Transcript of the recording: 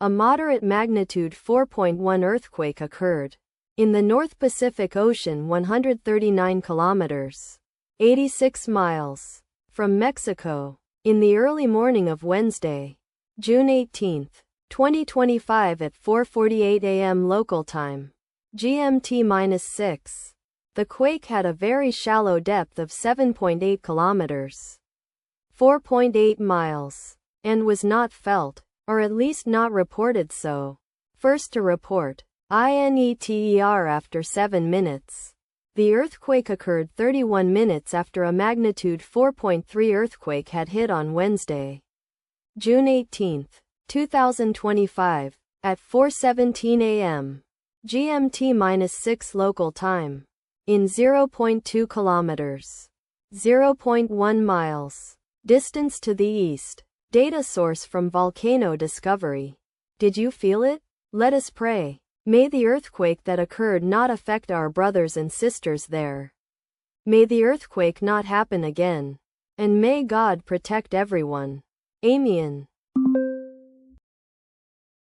A moderate magnitude 4.1 earthquake occurred in the North Pacific Ocean 139 kilometers, 86 miles from Mexico in the early morning of Wednesday, June 18, 2025 at 4:48 a.m. local time, GMT-6. The quake had a very shallow depth of 7.8 kilometers, 4.8 miles, and was not felt, or at least not reported so. First to report, INETER after 7 minutes. The earthquake occurred 31 minutes after a magnitude 4.3 earthquake had hit on Wednesday, June 18, 2025, at 4:17 a.m. GMT-6 local time, in 0.2 kilometers, 0.1 miles, distance to the east. Data source from Volcano Discovery. Did you feel it? Let us pray. May the earthquake that occurred not affect our brothers and sisters there. May the earthquake not happen again. And may God protect everyone. Amen.